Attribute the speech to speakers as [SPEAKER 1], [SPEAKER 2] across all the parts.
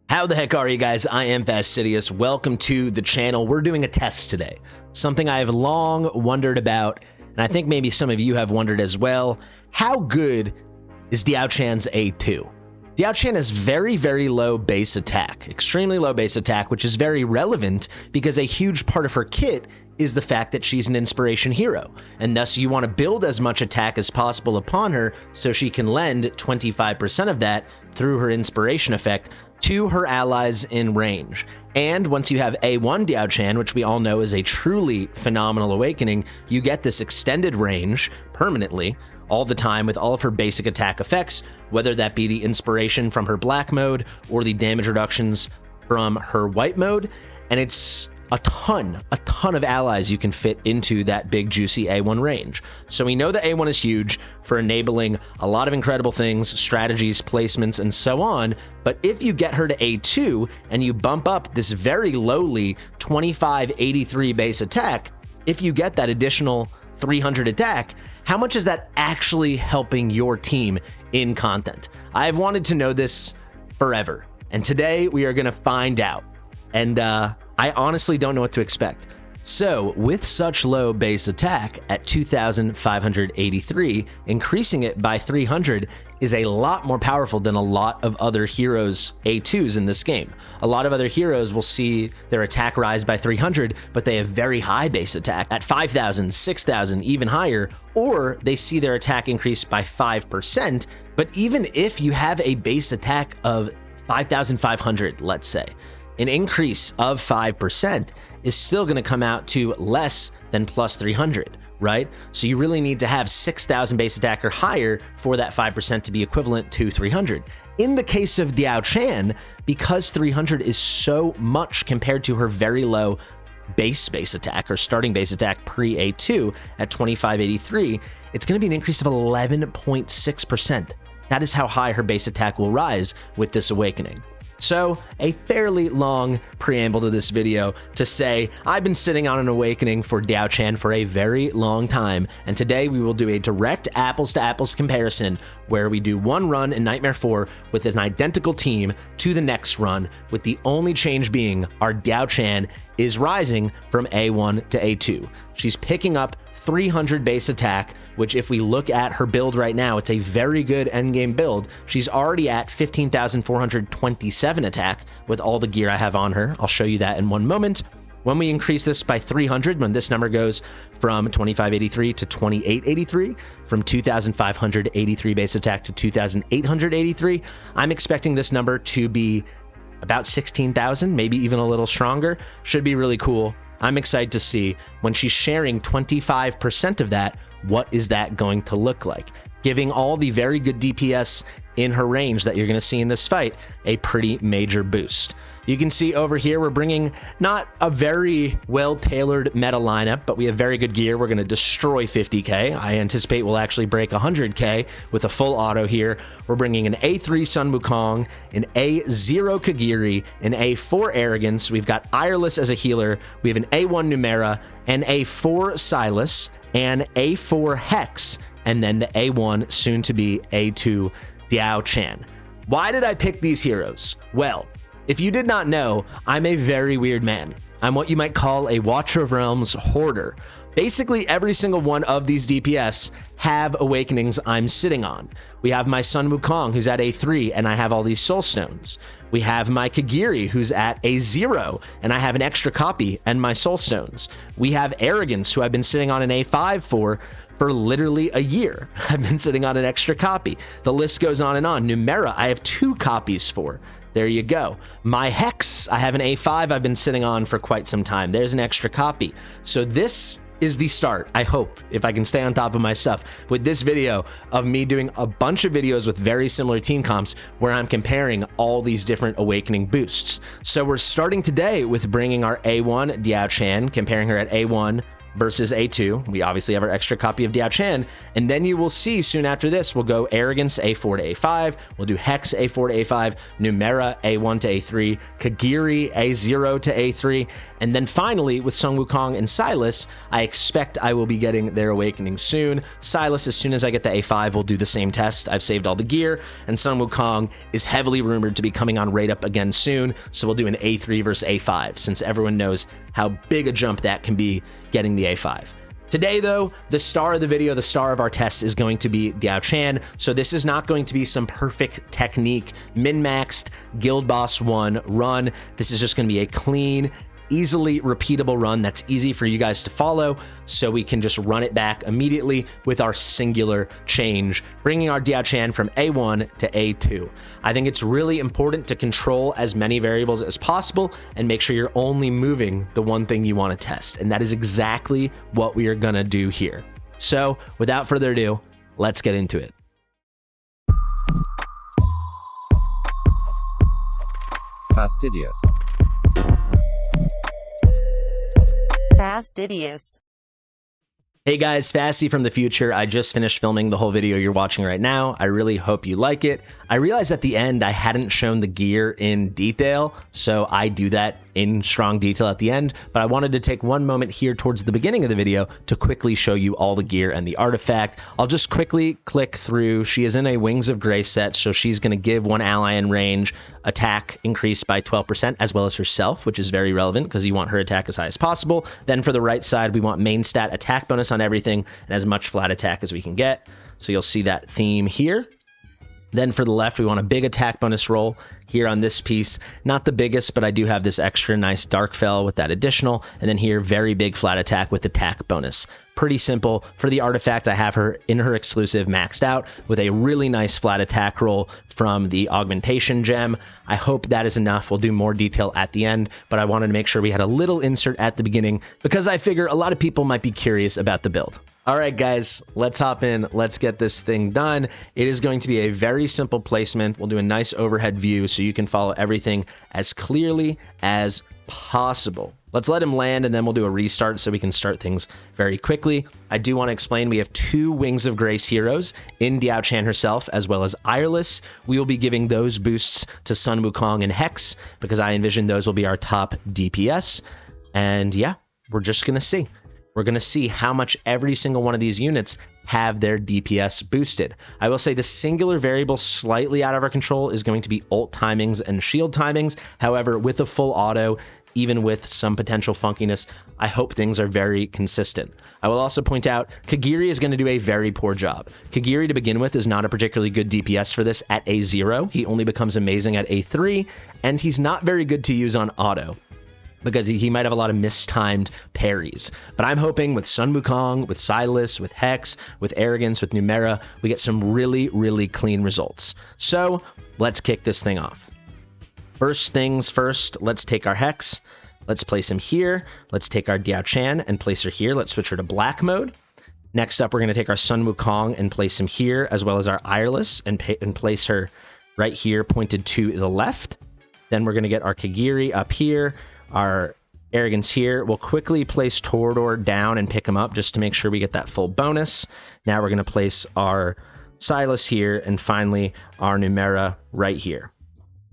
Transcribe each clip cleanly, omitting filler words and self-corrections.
[SPEAKER 1] How the heck are you guys? I am Fastidious. Welcome to the channel. We're doing a test today. Something I have long wondered about, and I think maybe some of you have wondered as well. How good is Daochan's A2? Daochan has very, very low base attack, extremely low base attack, which is very relevant because a huge part of her kit is the fact that she's an inspiration hero, and thus you want to build as much attack as possible upon her so she can lend 25% of that through her inspiration effect to her allies in range. And once you have A1 Diaochan, which we all know is a truly phenomenal awakening, you get this extended range permanently all the time with all of her basic attack effects, whether that be the inspiration from her black mode or the damage reductions from her white mode. And it's a ton of allies you can fit into that big juicy A1 range. So we know that A1 is huge for enabling a lot of incredible things, strategies, placements, and so on. But if you get her to A2 and you bump up this very lowly 2583 base attack, if you get that additional 300 attack, how much is that actually helping your team in content? I've wanted to know this forever, and today we are going to find out. And I honestly don't know what to expect. So with such low base attack at 2,583, increasing it by 300 is a lot more powerful than a lot of other heroes' A2s in this game. A lot of other heroes will see their attack rise by 300, but they have very high base attack at 5,000, 6,000, even higher, or they see their attack increase by 5%. But even if you have a base attack of 5,500, let's say, an increase of 5% is still going to come out to less than plus 300, right? So you really need to have 6,000 base attack or higher for that 5% to be equivalent to 300. In the case of Daochan, because 300 is so much compared to her very low base attack or starting base attack pre-A2 at 2583, it's going to be an increase of 11.6%. That is how high her base attack will rise with this awakening. So, a fairly long preamble to this video to say I've been sitting on an awakening for Daochan for a very long time, and today we will do a direct apples-to-apples comparison where we do one run in Nightmare 4 with an identical team to the next run, with the only change being our Daochan is rising from A1 to A2. She's picking up 300 base attack, which if we look at her build right now, it's a very good endgame build. She's already at 15,427 attack with all the gear I have on her. I'll show you that in one moment. When we increase this by 300, when this number goes from 2583 to 2883, from 2,583 base attack to 2,883, I'm expecting this number to be about 16,000, maybe even a little stronger. Should be really cool. I'm excited to see when she's sharing 25% of that, what is that going to look like? Giving all the very good DPS in her range that you're going to see in this fight a pretty major boost. You can see over here we're bringing not a very well-tailored meta lineup, but we have very good gear. We're going to destroy 50k. I anticipate we'll actually break 100k with a full auto here. We're bringing an A3 Sun Wukong, an A0 Kagiri, an A4 Arrogance. We've got Ireless as a healer. We have an A1 Numera, an A4 Silas, and A4 Hex, and then the A1 soon-to-be A2 Daochan. Why did I pick these heroes? Well, if you did not know, I'm a very weird man. I'm what you might call a Watcher of Realms hoarder. Basically, every single one of these DPS have awakenings I'm sitting on. We have my Sun Wukong, who's at A3, and I have all these soul stones. We have my Kagiri, who's at A0, and I have an extra copy and my soul stones. We have Arrogance, who I've been sitting on an A5 for literally a year. I've been sitting on an extra copy. The list goes on and on. Numera, I have 2 copies for. There you go. My Hex, I have an A5 I've been sitting on for quite some time. There's an extra copy. So this is the start, I hope, if I can stay on top of my stuff, with this video of me doing a bunch of videos with very similar team comps where I'm comparing all these different awakening boosts. So we're starting today with bringing our A1 Daochan, comparing her at A1 versus A2. We obviously have our extra copy of Daochan, and then you will see soon after this, we'll go Arrogance A4 to A5, we'll do Hex A4 to A5, Numera A1 to A3, Kagiri A0 to A3, and then finally with Sun Wukong and Silas, I expect I will be getting their awakening soon. Silas, as soon as I get the A5, will do the same test. I've saved all the gear, and Sun Wukong is heavily rumored to be coming on Raid Up again soon, so we'll do an A3 versus A5, since everyone knows how big a jump that can be getting the A5. Today, though, the star of the video, the star of our test is going to be Daochan. So this is not going to be some perfect technique, min-maxed Guild Boss 1 run. This is just going to be a clean, easily repeatable run that's easy for you guys to follow, so we can just run it back immediately with our singular change, bringing our Daochan from A1 to A2. I think it's really important to control as many variables as possible and make sure you're only moving the one thing you want to test, and that is exactly what we are going to do here. So without further ado, let's get into it.
[SPEAKER 2] Fastidious.
[SPEAKER 3] Fastidious.
[SPEAKER 1] Hey guys, Fasti from the future. I just finished filming the whole video you're watching right now. I really hope you like it. I realized at the end I hadn't shown the gear in detail, so I do that in strong detail at the end, but I wanted to take one moment here towards the beginning of the video to quickly show you all the gear and the artifact. I'll just quickly click through. She is in a Wings of Grace set, so she's going to give one ally in range attack increased by 12%, as well as herself, which is very relevant because you want her attack as high as possible. Then for the right side, we want main stat attack bonus on everything and as much flat attack as we can get. So you'll see that theme here. Then for the left, we want a big attack bonus roll here on this piece. Not the biggest, but I do have this extra nice dark fell with that additional. And then here, very big flat attack with attack bonus. Pretty simple. For the artifact, I have her in her exclusive maxed out with a really nice flat attack roll from the augmentation gem. I hope that is enough. We'll do more detail at the end, but I wanted to make sure we had a little insert at the beginning because I figure a lot of people might be curious about the build. All right, guys, let's hop in. Let's get this thing done. It is going to be a very simple placement. We'll do a nice overhead view so you can follow everything as clearly as possible. Let's let him land, and then we'll do a restart so we can start things very quickly. I do want to explain we have two Wings of Grace heroes in Daochan herself, as well as Ireless. We will be giving those boosts to Sun Wukong and Hex because I envision those will be our top DPS. And yeah, we're just going to see. We're going to see how much every single one of these units have their DPS boosted. I will say the singular variable slightly out of our control is going to be ult timings and shield timings. However, with a full auto, even with some potential funkiness, I hope things are very consistent. I will also point out Kagiri is going to do a very poor job. Kagiri to begin with is not a particularly good DPS for this at A0. He only becomes amazing at A3, and he's not very good to use on auto, because he might have a lot of mistimed parries. But I'm hoping with Sun Wukong, with Silas, with Hex, with Arrogance, with Numera, we get some really, really clean results. So let's kick this thing off. First things first, let's take our Hex. Let's place him here. Let's take our Daochan and place her here. Let's switch her to black mode. Next up, we're going to take our Sun Wukong and place him here, as well as our Ireless, and place her right here pointed to the left. Then we're going to get our Kagiri up here, our Arrogance here. We'll quickly place Torador down and pick him up just to make sure we get that full bonus. Now we're going to place our Silas here, and finally our Numera right here.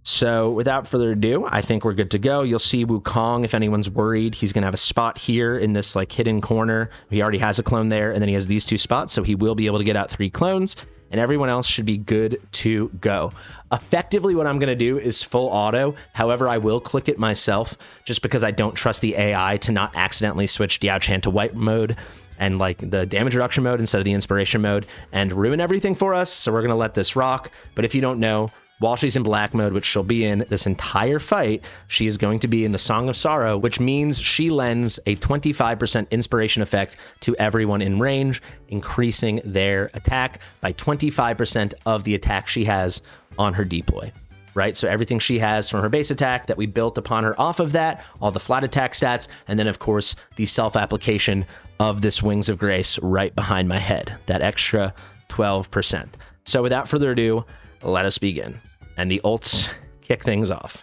[SPEAKER 1] So without further ado, I think we're good to go. You'll see Wukong, if anyone's worried, he's going to have a spot here in this like hidden corner. He already has a clone there, and then he has these two spots, so he will be able to get out 3 clones, and everyone else should be good to go. Effectively, what I'm going to do is full auto. However, I will click it myself just because I don't trust the AI to not accidentally switch Daochan to white mode and like the damage reduction mode instead of the inspiration mode and ruin everything for us. So we're going to let this rock. But if you don't know, while she's in black mode, which she'll be in this entire fight, she is going to be in the Song of Sorrow, which means she lends a 25% inspiration effect to everyone in range, increasing their attack by 25% of the attack she has on her deploy, right? So everything she has from her base attack that we built upon her off of that, all the flat attack stats, and then of course the self-application of this Wings of Grace right behind my head, that extra 12%. So without further ado, let us begin. And the ults kick things off.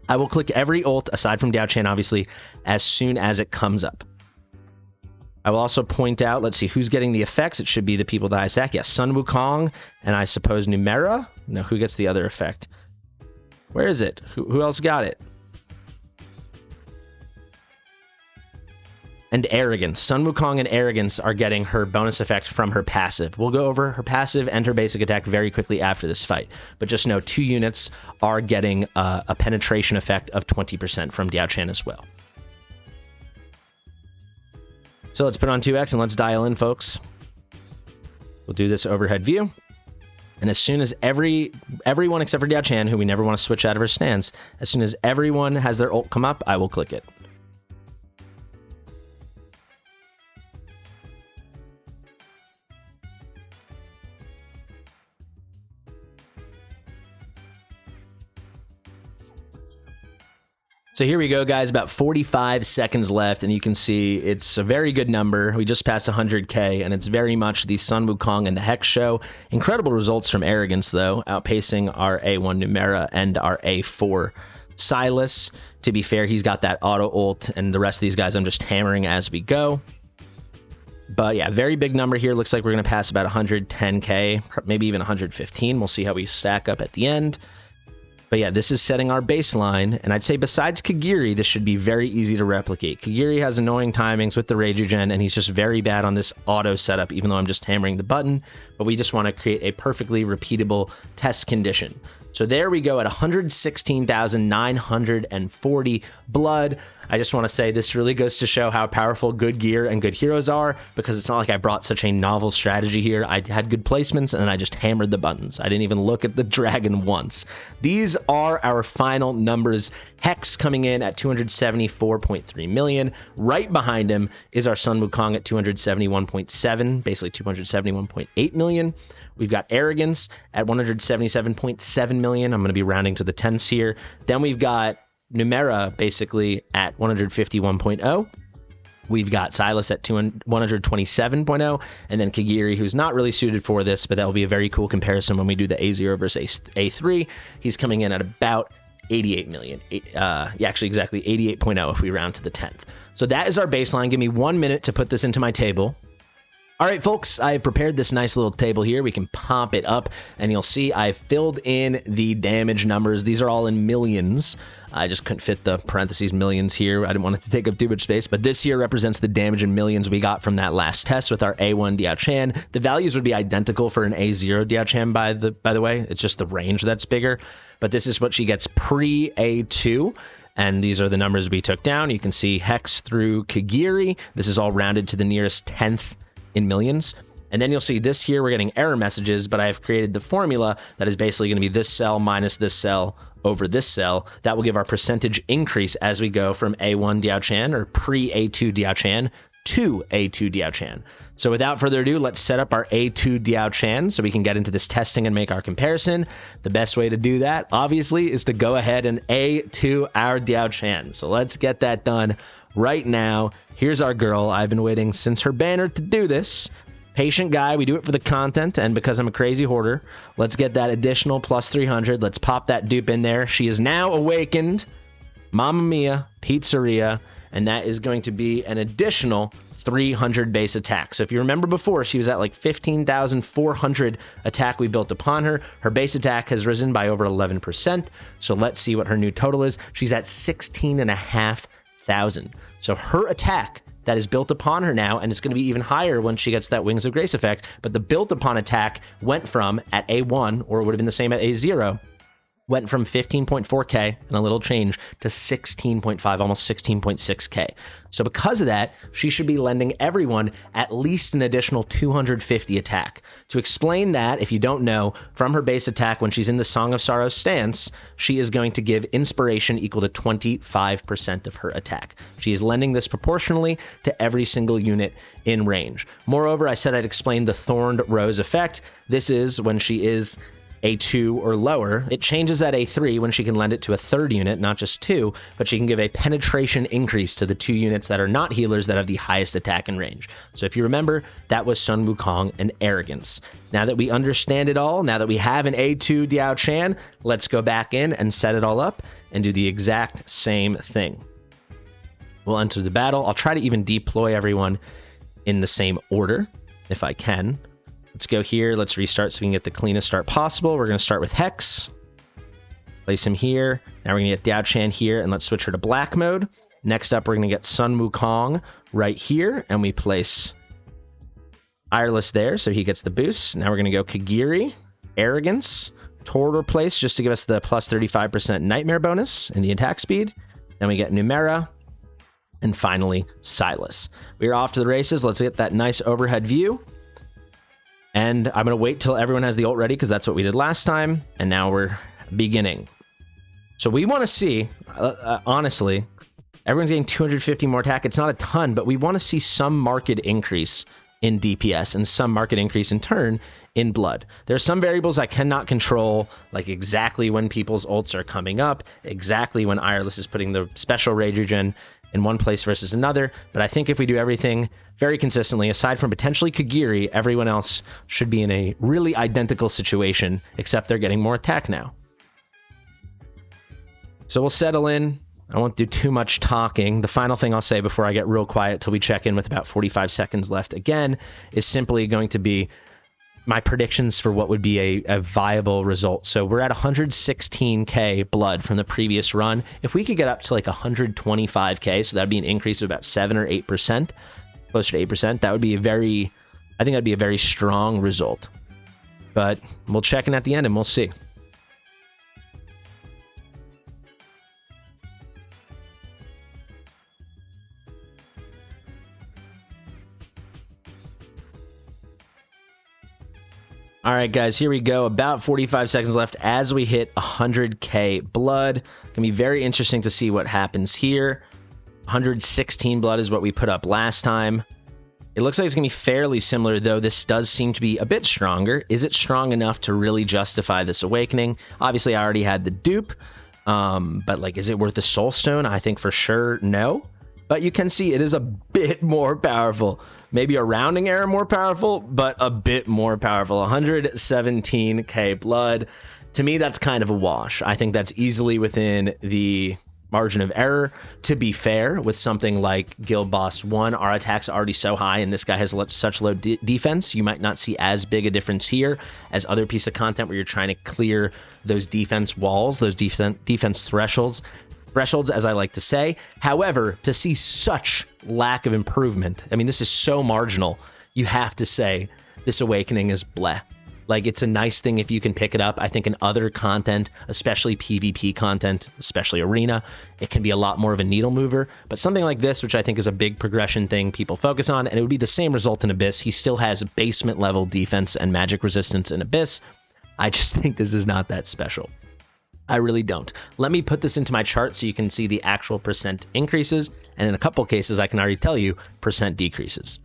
[SPEAKER 1] I will click every ult, aside from Daochan, obviously, as soon as it comes up. I will also point out, let's see, who's getting the effects? It should be the people that I sack. Yes, Sun Wukong, and I suppose Numera. No, who gets the other effect? Where is it? Who else got it? And Arrogance. Sun Wukong and Arrogance are getting her bonus effect from her passive. We'll go over her passive and her basic attack very quickly after this fight. But just know 2 units are getting a penetration effect of 20% from Daochan as well. So let's put on 2x and let's dial in, folks. We'll do this overhead view. And as soon as everyone except for Daochan, who we never want to switch out of her stance, as soon as everyone has their ult come up, I will click it. So here we go, guys, about 45 seconds left, and you can see it's a very good number. We just passed 100K, and it's very much the Sun Wukong and the Hex show. Incredible results from Arrogance, though, outpacing our A1 Numera and our A4 Silas. To be fair, he's got that auto ult, and the rest of these guys I'm just hammering as we go. But yeah, very big number here. Looks like we're going to pass about 110K, maybe even 115. We'll see how we stack up at the end. But yeah, this is setting our baseline, and I'd say besides Kagiri, this should be very easy to replicate. Kagiri has annoying timings with the Rajugen, and he's just very bad on this auto setup, even though I'm just hammering the button. But we just want to create a perfectly repeatable test condition. So there we go at 116,940 blood. I just want to say this really goes to show how powerful good gear and good heroes are, because it's not like I brought such a novel strategy here. I had good placements and I just hammered the buttons. I didn't even look at the dragon once. These are our final numbers. Hex coming in at 274.3 million. Right behind him is our Sun Wukong at 271.7, basically 271.8 million. We've got Arrogance at 177.7 million. I'm going to be rounding to the tens here. Then we've got Numera basically at 151.0. We've got Silas at 127.0, and then Kagiri, who's not really suited for this, but that will be a very cool comparison when we do the A0 versus A3. He's coming in at about 88 million. Yeah, actually exactly 88.0 if we round to the 10th. So that is our baseline. Give me 1 minute to put this into my table. All right, folks, I prepared this nice little table here. We can pop it up, and you'll see I filled in the damage numbers. These are all in millions. I just couldn't fit the parentheses millions here. I didn't want it to take up too much space, but this here represents the damage in millions we got from that last test with our A1 Daochan. The values would be identical for an A0 Daochan, by the way. It's just the range that's bigger, but this is what she gets pre-A2. And these are the numbers we took down. You can see Hex through Kagiri. This is all rounded to the nearest 10th in millions. And then you'll see this here, we're getting error messages, but I've created the formula that is basically going to be this cell minus this cell over this cell. That will give our percentage increase as we go from A1 Daochan or pre-A2 Daochan to A2 Daochan. So without further ado, let's set up our A2 Daochan so we can get into this testing and make our comparison. The best way to do that, obviously, is to go ahead and A2 our Daochan. So let's get that done right now. Here's our girl. I've been waiting since her banner to do this. Patient guy, we do it for the content, and because I'm a crazy hoarder, let's get that additional plus 300. Let's pop that dupe in there. She is now awakened. Mamma Mia, Pizzeria, and that is going to be an additional 300 base attack. So if you remember before, she was at like 15,400 attack we built upon her. Her base attack has risen by over 11%. So let's see what her new total is. She's at 16,500. So her attack that is built upon her now, and it's going to be even higher when she gets that Wings of Grace effect, but the built upon attack went from, at A1, or it would have been the same at A0, went from 15.4k and a little change to 16.5, almost 16.6k. So because of that, she should be lending everyone at least an additional 250 attack. To explain that, if you don't know, from her base attack when she's in the Song of Sorrows stance, she is going to give inspiration equal to 25% of her attack. She is lending this proportionally to every single unit in range. Moreover, I said I'd explain the Thorned Rose effect. This is when she is A2 or lower. It changes at A3 when she can lend it to a third unit, not just two, but she can give a penetration increase to the two units that are not healers that have the highest attack and range. So if you remember, that was Sun Wukong and Arrogance. Now that we understand it all, now that we have an A2 Daochan, let's go back in and set it all up and do the exact same thing. We'll enter the battle. I'll try to even deploy everyone in the same order, if I can. Let's go here. Let's restart so we can get the cleanest start possible. We're going to start with Hex. Place him here. Now we're going to get Daochan here, and let's switch her to black mode. Next up, we're going to get Sun Wukong right here, and we place Ireless there, so he gets the boost. Now we're going to go Kagiri, Arrogance, Total Replace, just to give us the plus 35% Nightmare bonus in the attack speed. Then we get Numera, and finally, Silas. We are off to the races. Let's get that nice overhead view. And I'm going to wait till everyone has the ult ready, because that's what we did last time. And now we're beginning. So we want to see, honestly, everyone's getting 250 more attack. It's not a ton, but we want to see some marked increase in DPS and some marked increase in turn in blood. There are some variables I cannot control, like exactly when people's ults are coming up, exactly when Ireless is putting the special rage regen in one place versus another. But I think if we do everything very consistently, aside from potentially Kagiri, everyone else should be in a really identical situation, except they're getting more attack now. So we'll settle in. I won't do too much talking. The final thing I'll say before I get real quiet till we check in with about 45 seconds left again is simply going to be my predictions for what would be a viable result. So we're at 116k blood from the previous run. If we could get up to like 125k, so that'd be an increase of about 7 or 8%, closer to 8%, that would be I think that'd be a very strong result. But we'll check in at the end and we'll see. All right, guys, here we go. About 45 seconds left as we hit 100k blood. Gonna be very interesting to see what happens here. 116 blood is what we put up last time. It looks like it's gonna be fairly similar, though this does seem to be a bit stronger. Is it strong enough to really justify this awakening? Obviously, I already had the dupe, but like, is it worth the soul stone? I think for sure no. But you can see it is a bit more powerful. Maybe a rounding error more powerful, but a bit more powerful. 117k blood. To me, that's kind of a wash. I think that's easily within the margin of error. To be fair, with something like Guild Boss 1, our attack's already so high, and this guy has such low defense, you might not see as big a difference here as other piece of content where you're trying to clear those defense walls, those defense thresholds, as I like to say. However, to see such lack of improvement, I mean, this is so marginal, you have to say this awakening is bleh. Like, it's a nice thing if you can pick it up. I think in other content, especially PvP content, especially Arena, it can be a lot more of a needle mover. But something like this, which I think is a big progression thing people focus on, and it would be the same result in Abyss. He still has basement level defense and magic resistance in Abyss. I just think this is not that special. I really don't. Let me put this into my chart so you can see the actual percent increases, and in a couple cases I can already tell you percent decreases.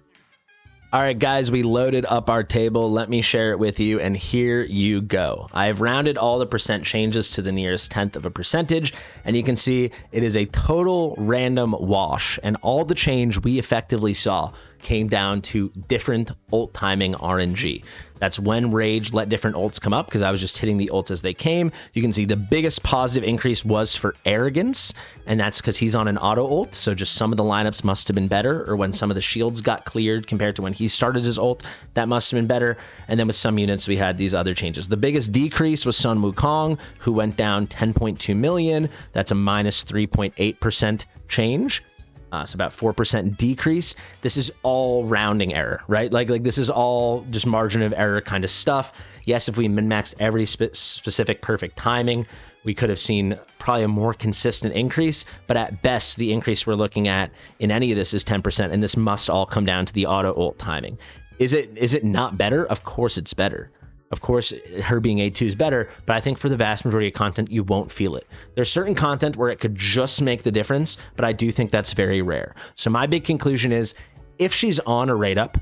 [SPEAKER 1] All right, guys, we loaded up our table. Let me share it with you, and here you go. I've rounded all the percent changes to the nearest tenth of a percentage, and you can see it is a total random wash, and all the change we effectively saw came down to different ult timing RNG. That's when Rage let different ults come up, because I was just hitting the ults as they came. You can see the biggest positive increase was for Arrogance, and that's because he's on an auto ult, so just some of the lineups must have been better, or when some of the shields got cleared compared to when he started his ult, that must have been better. And then with some units, we had these other changes. The biggest decrease was Sun Wukong, who went down 10.2 million. That's a minus 3.8% change. So about 4% decrease. This is all rounding error, right? Like this is all just margin of error kind of stuff. Yes, if we min-maxed every specific perfect timing, we could have seen probably a more consistent increase, but at best, the increase we're looking at in any of this is 10%, and this must all come down to the auto ult timing. Is it not better? Of course it's better. Of course, her being A2 is better, but I think for the vast majority of content, you won't feel it. There's certain content where it could just make the difference, but I do think that's very rare. So my big conclusion is, if she's on a rate up,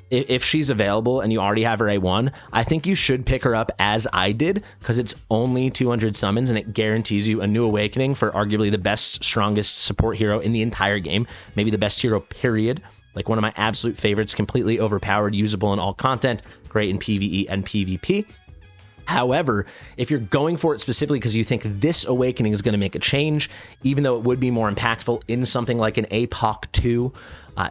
[SPEAKER 1] if she's available and you already have her A1, I think you should pick her up as I did, because it's only 200 summons and it guarantees you a new awakening for arguably the best, strongest support hero in the entire game, maybe the best hero, period. Like one of my absolute favorites, completely overpowered, usable in all content, great in PvE and PvP. However, if you're going for it specifically because you think this awakening is going to make a change, even though it would be more impactful in something like an APOC 2,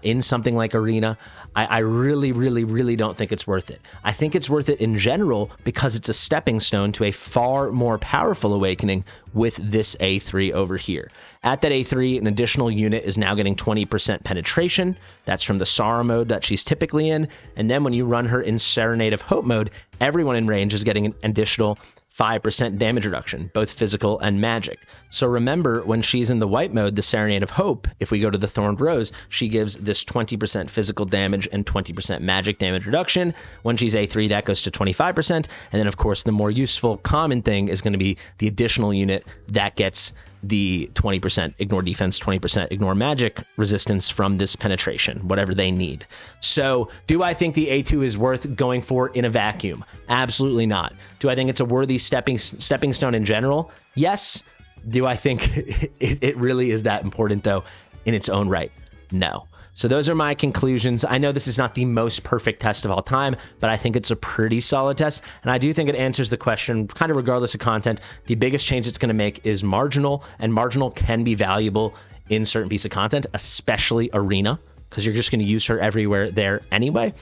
[SPEAKER 1] in something like Arena, I really, really, really don't think it's worth it. I think it's worth it in general because it's a stepping stone to a far more powerful awakening with this A3 over here. At that A3, an additional unit is now getting 20% penetration. That's from the sorrow mode that she's typically in. And then when you run her in Serenade of Hope mode, everyone in range is getting an additional 5% damage reduction, both physical and magic. So remember, when she's in the white mode, the Serenade of Hope, if we go to the Thorned Rose, she gives this 20% physical damage and 20% magic damage reduction. When she's A3, that goes to 25%. And then, of course, the more useful common thing is going to be the additional unit that gets the 20% ignore defense, 20% ignore magic resistance from this penetration, whatever they need. So do I think the A2 is worth going for in a vacuum? Absolutely not. Do I think it's a worthy stepping stone in general? Yes. Do I think it really is that important, though, in its own right? No. So those are my conclusions. I know this is not the most perfect test of all time, but I think it's a pretty solid test. And I do think it answers the question, kind of regardless of content. The biggest change it's going to make is marginal, and marginal can be valuable in certain piece of content, especially arena, because you're just going to use her everywhere there anyway.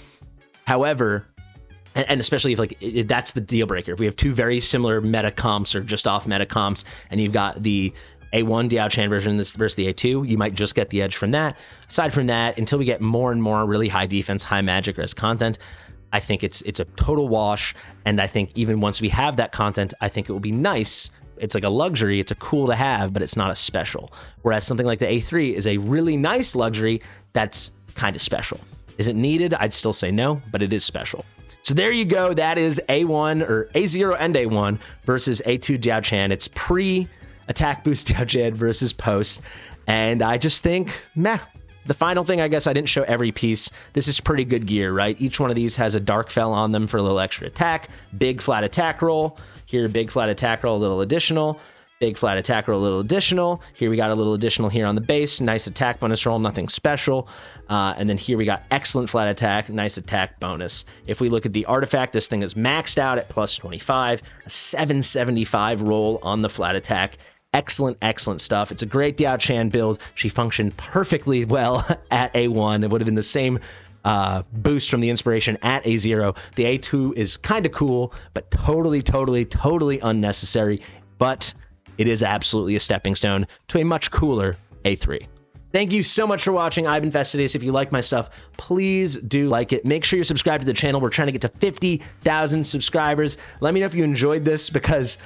[SPEAKER 1] However, and especially if that's the deal breaker. If we have two very similar meta comps or just off meta comps, and you've got the A1 Daochan version versus the A2, you might just get the edge from that. Aside from that, until we get more and more really high defense, high magic res content, I think it's a total wash. And I think even once we have that content, I think it will be nice. It's like a luxury. It's a cool to have, but it's not a special. Whereas something like the A3 is a really nice luxury that's kind of special. Is it needed? I'd still say no, but it is special. So there you go. That is A1 or A0 and A1 versus A2 Daochan. It's pre-attack boost Daochan versus post. And I just think, meh. The final thing, I guess I didn't show every piece. This is pretty good gear, right? Each one of these has a dark fell on them for a little extra attack. Big flat attack roll. Here, big flat attack roll, a little additional. Big flat attack roll, a little additional. Here we got a little additional here on the base. Nice attack bonus roll, nothing special. And then here we got excellent flat attack, nice attack bonus. If we look at the artifact, this thing is maxed out at plus 25. A 775 roll on the flat attack. Excellent, excellent stuff. It's a great Daochan build. She functioned perfectly well at A1. It would have been the same boost from the inspiration at A0. The A2 is kind of cool, but totally unnecessary. But it is absolutely a stepping stone to a much cooler A3. Thank you so much for watching. I've been Fastidious. If you like my stuff, please do like it. Make sure you're subscribed to the channel. We're trying to get to 50,000 subscribers. Let me know if you enjoyed this, because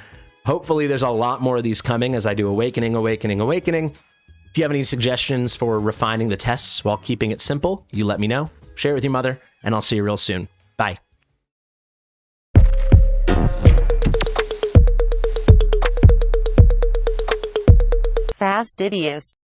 [SPEAKER 1] hopefully there's a lot more of these coming as I do awakening. If you have any suggestions for refining the tests while keeping it simple, you let me know. Share it with your mother, and I'll see you real soon. Bye.
[SPEAKER 3] Fastidious.